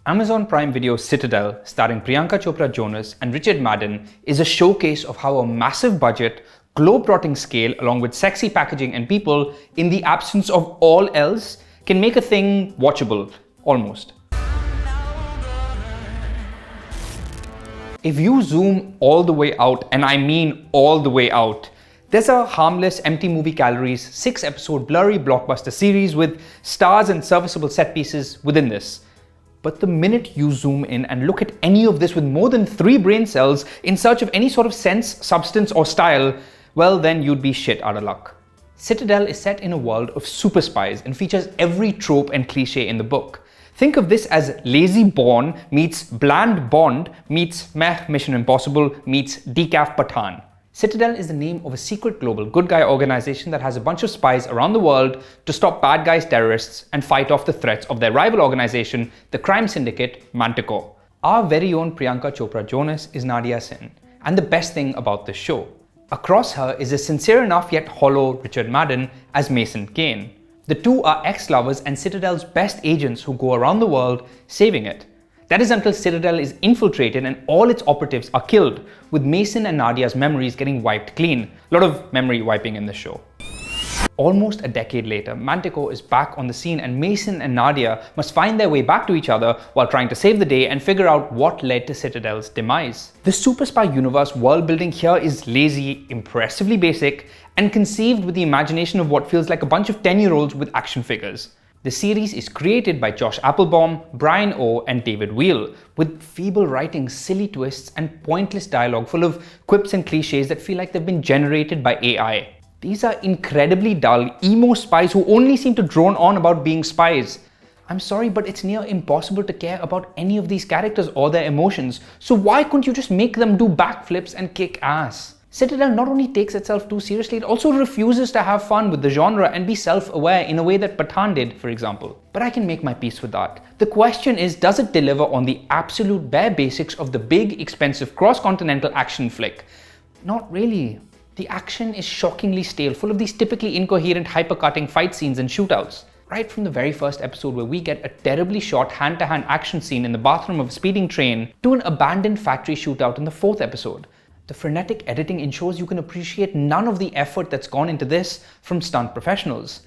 Amazon Prime Video's Citadel, starring Priyanka Chopra Jonas and Richard Madden, is a showcase of how a massive budget, globe-trotting scale, along with sexy packaging and people, in the absence of all else, can make a thing watchable, almost. If you zoom all the way out, and I mean all the way out, there's a harmless, empty movie calories, 6-episode blurry blockbuster series with stars and serviceable set pieces within this. But the minute you zoom in and look at any of this with more than 3 brain cells in search of any sort of sense, substance or style, well then you'd be shit out of luck. Citadel is set in a world of super spies and features every trope and cliche in the book. Think of this as lazy Bourne meets bland Bond meets meh Mission Impossible meets decaf Pathan. Citadel is the name of a secret global good guy organization that has a bunch of spies around the world to stop bad guys, terrorists, and fight off the threats of their rival organization, the crime syndicate Manticore. Our very own Priyanka Chopra Jonas is Nadia Sin, and the best thing about this show. Across her is a sincere enough yet hollow Richard Madden as Mason Kane. The two are ex-lovers and Citadel's best agents who go around the world saving it. That is until Citadel is infiltrated and all its operatives are killed, with Mason and Nadia's memories getting wiped clean. A lot of memory wiping in this show. Almost a decade later, Manticore is back on the scene and Mason and Nadia must find their way back to each other while trying to save the day and figure out what led to Citadel's demise. The Super Spy Universe world building here is lazy, impressively basic, and conceived with the imagination of what feels like a bunch of 10-year-olds with action figures. The series is created by Josh Applebaum, Brian O, and David Wheel, with feeble writing, silly twists, and pointless dialogue full of quips and cliches that feel like they've been generated by AI. These are incredibly dull, emo spies who only seem to drone on about being spies. I'm sorry, but it's near impossible to care about any of these characters or their emotions, so why couldn't you just make them do backflips and kick ass? Citadel not only takes itself too seriously, it also refuses to have fun with the genre and be self-aware in a way that Pathan did, for example. But I can make my peace with that. The question is, does it deliver on the absolute bare basics of the big, expensive, cross-continental action flick? Not really. The action is shockingly stale, full of these typically incoherent, hyper-cutting fight scenes and shootouts. Right from the very first episode where we get a terribly shot hand-to-hand action scene in the bathroom of a speeding train to an abandoned factory shootout in the 4th episode. The frenetic editing ensures you can appreciate none of the effort that's gone into this from stunt professionals.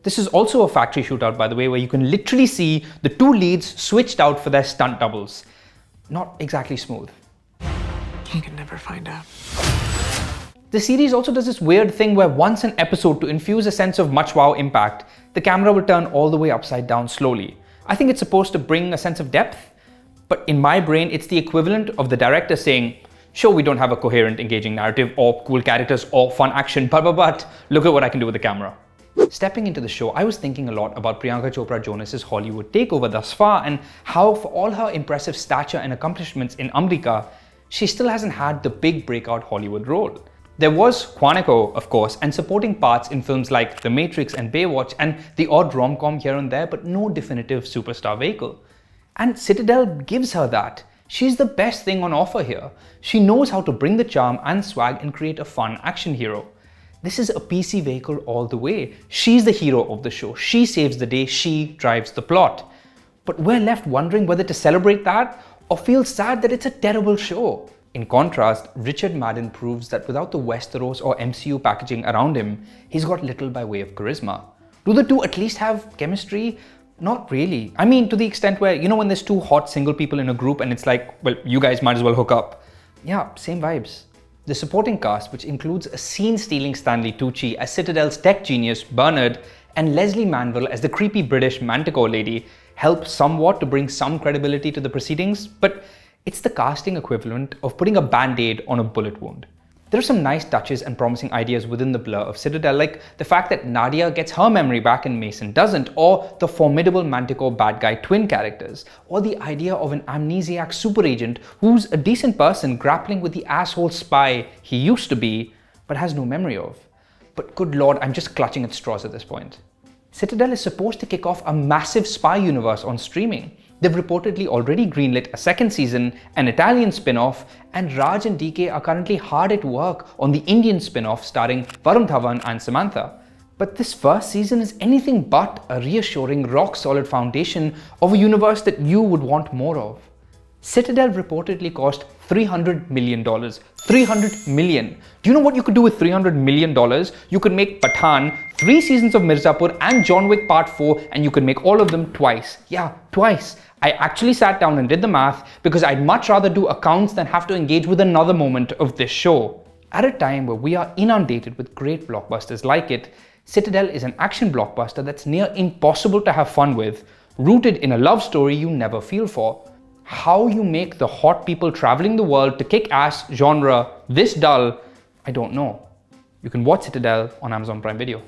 This is also a factory shootout, by the way, where you can literally see the 2 leads switched out for their stunt doubles. Not exactly smooth. You can never find out. The series also does this weird thing where once an episode, to infuse a sense of much wow impact, the camera will turn all the way upside down slowly. I think it's supposed to bring a sense of depth, but in my brain it's the equivalent of the director saying, sure, we don't have a coherent, engaging narrative or cool characters or fun action, but look at what I can do with the camera. Stepping into the show, I was thinking a lot about Priyanka Chopra Jonas's Hollywood takeover thus far and how, for all her impressive stature and accomplishments in America, she still hasn't had the big breakout Hollywood role. There was Quantico, of course, and supporting parts in films like The Matrix and Baywatch and the odd rom-com here and there, but no definitive superstar vehicle. And Citadel gives her that. She's the best thing on offer here. She knows how to bring the charm and swag and create a fun action hero. This is a PC vehicle all the way. She's the hero of the show. She saves the day. She drives the plot. But we're left wondering whether to celebrate that or feel sad that it's a terrible show. In contrast, Richard Madden proves that without the Westeros or MCU packaging around him, he's got little by way of charisma. Do the two at least have chemistry? Not really. I mean, to the extent where, you know, when there's 2 hot single people in a group and it's like, well, you guys might as well hook up. Yeah, same vibes. The supporting cast, which includes a scene-stealing Stanley Tucci as Citadel's tech genius, Bernard, and Leslie Manville as the creepy British Manticore lady, help somewhat to bring some credibility to the proceedings, but it's the casting equivalent of putting a band-aid on a bullet wound. There are some nice touches and promising ideas within the blur of Citadel, like the fact that Nadia gets her memory back and Mason doesn't, or the formidable Manticore bad guy twin characters, or the idea of an amnesiac super agent who's a decent person grappling with the asshole spy he used to be, but has no memory of. But good lord, I'm just clutching at straws at this point. Citadel is supposed to kick off a massive spy universe on streaming. They've reportedly already greenlit a 2nd season, an Italian spin-off, and Raj and DK are currently hard at work on the Indian spin-off starring Varun Dhawan and Samantha. But this first season is anything but a reassuring, rock-solid foundation of a universe that you would want more of. Citadel reportedly cost $300 million. $300 million. Do you know what you could do with $300 million? You could make Pathaan, 3 seasons of Mirzapur and John Wick Part 4, and you could make all of them twice. Yeah, twice. I actually sat down and did the math because I'd much rather do accounts than have to engage with another moment of this show. At a time where we are inundated with great blockbusters like it, Citadel is an action blockbuster that's near impossible to have fun with, rooted in a love story you never feel for. How you make the hot people traveling the world to kick ass genre this dull, I don't know. You can watch Citadel on Amazon Prime Video.